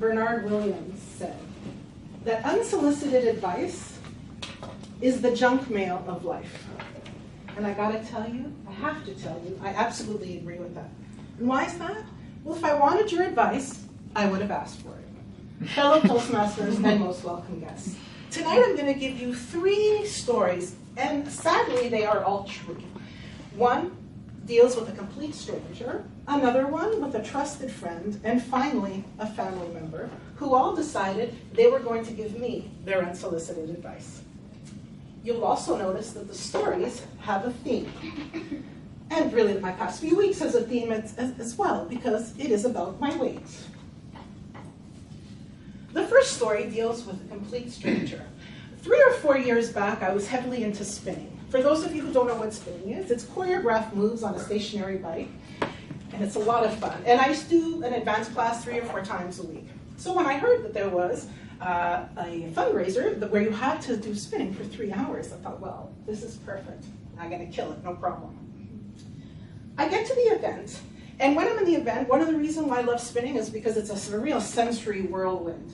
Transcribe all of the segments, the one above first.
Bernard Williams said that unsolicited advice is the junk mail of life. And I gotta tell you, I have to tell you, I absolutely agree with that. And why is that? Well, if I wanted your advice, I would have asked for it. Fellow Toastmasters and most welcome guests. Tonight I'm gonna give you 3 stories, and sadly they are all true. One deals with a complete stranger, another one with a trusted friend, and finally a family member who all decided they were going to give me their unsolicited advice. You'll also notice that the stories have a theme. And really my past few weeks has a theme as well, because it is about my weight. The first story deals with a complete stranger. 3 or 4 years back, I was heavily into spinning. For those of you who don't know what spinning is, it's choreographed moves on a stationary bike, and it's a lot of fun. And I used to do an advanced class 3 or 4 times a week. So when I heard that there was a fundraiser where you had to do spinning for 3 hours, I thought, well, this is perfect. I'm gonna kill it, no problem. I get to the event, and when I'm in the event, one of the reasons why I love spinning is because it's a real sensory whirlwind.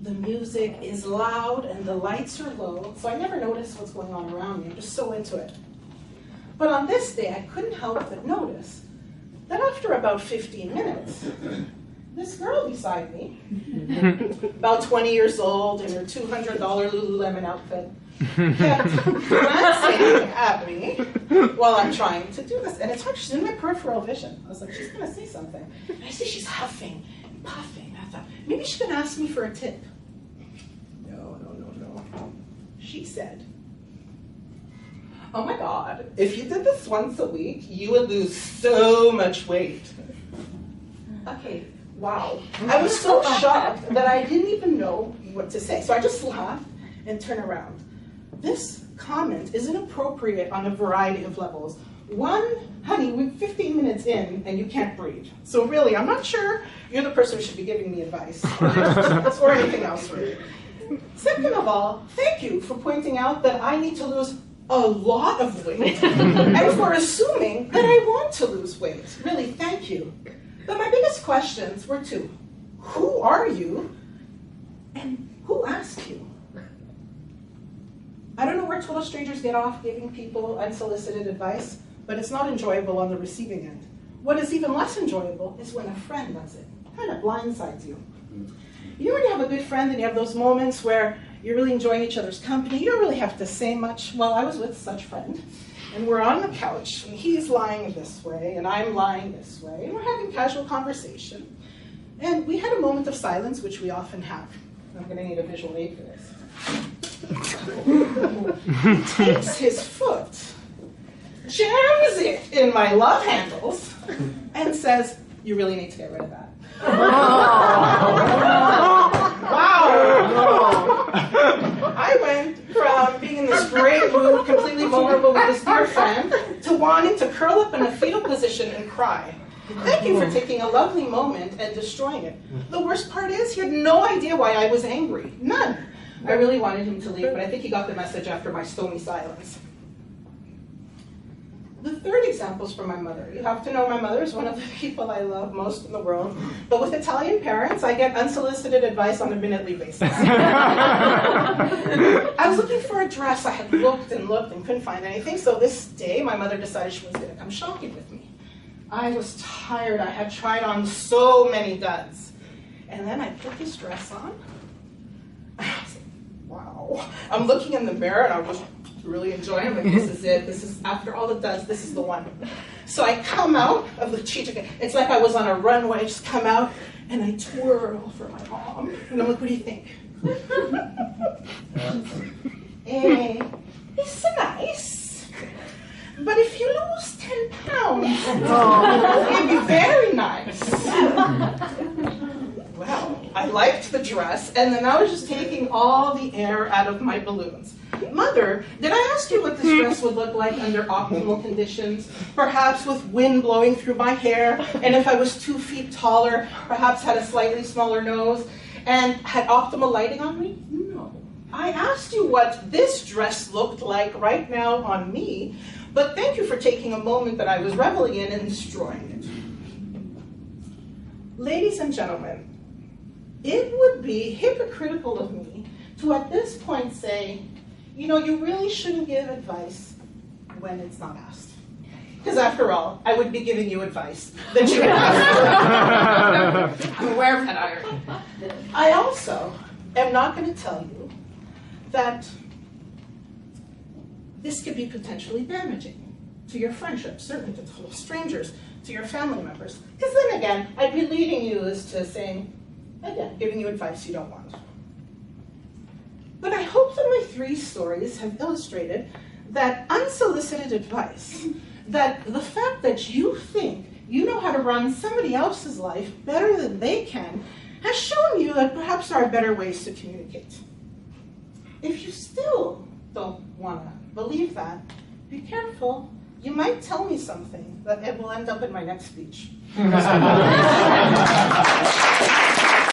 The music is loud and the lights are low, so I never notice what's going on around me. I'm just so into it. But on this day, I couldn't help but notice that after about 15 minutes, this girl beside me, about 20 years old in her $200 Lululemon outfit, kept glancing at me while I'm trying to do this. And it's hard, she's in my peripheral vision. I was like, she's gonna say something. And I see she's huffing and puffing. I thought, maybe she's gonna ask me for a tip. No. She said, oh my God, if you did this once a week, you would lose so much weight. Okay, wow. I was so shocked that I didn't even know what to say. So I just laughed and turned around. This comment is inappropriate on a variety of levels. One, honey, we're 15 minutes in and you can't breathe. So really, I'm not sure you're the person who should be giving me advice or anything else really. Second of all, thank you for pointing out that I need to lose a lot of weight and for assuming that I want to lose weight. Really, thank you. But my biggest questions were 2. Who are you? And who asked you? I don't know where total strangers get off giving people unsolicited advice, but it's not enjoyable on the receiving end. What is even less enjoyable is when a friend does it. It kind of blindsides you. You know when you have a good friend and you have those moments where you're really enjoying each other's company, you don't really have to say much. Well, I was with such friend, and we're on the couch, and he's lying this way, and I'm lying this way, and we're having casual conversation. And we had a moment of silence, which we often have. I'm gonna need a visual aid for this. He takes his foot, jams it in my love handles, and says, you really need to get rid of that. Wow! I went from being in this great mood, completely vulnerable with this dear friend, to wanting to curl up in a fetal position and cry. Thank you for taking a lovely moment and destroying it. The worst part is, he had no idea why I was angry. None. I really wanted him to leave, but I think he got the message after my stony silence. The third example is from my mother. You have to know my mother is one of the people I love most in the world. But with Italian parents, I get unsolicited advice on a minutely basis. I was looking for a dress. I had looked and couldn't find anything. So this day, my mother decided she was going to come shopping with me. I was tired. I had tried on so many duds. And then I put this dress on. I was like, wow. I'm looking in the mirror and I was really enjoying it. Like, this is it. This is, after all the duds, this is the one. So I come out of the chicha. It's like I was on a runway. I just come out and I twirl for my mom. And I'm like, what do you think? It's nice. But if you lose 10 pounds, it'd be very nice. Well, I liked the dress, and then I was just taking all the air out of my balloons. Mother, did I ask you what this dress would look like under optimal conditions? Perhaps with wind blowing through my hair, and if I was 2 feet taller, perhaps had a slightly smaller nose, and had optimal lighting on me? No. I asked you what this dress looked like right now on me, but thank you for taking a moment that I was reveling in and destroying it. Ladies and gentlemen, it would be hypocritical of me to at this point say, you know, you really shouldn't give advice when it's not asked. Because after all, I would be giving you advice that you would ask for. I'm aware of that irony. I also am not going to tell you that this could be potentially damaging to your friendships, certainly to total strangers, to your family members. Because then again, I'd be leading you as to saying, again, giving you advice you don't want. But I hope that my 3 stories have illustrated that unsolicited advice, that the fact that you think you know how to run somebody else's life better than they can, has shown you that perhaps there are better ways to communicate. If you still don't want to believe that, be careful. You might tell me something that it will end up in my next speech.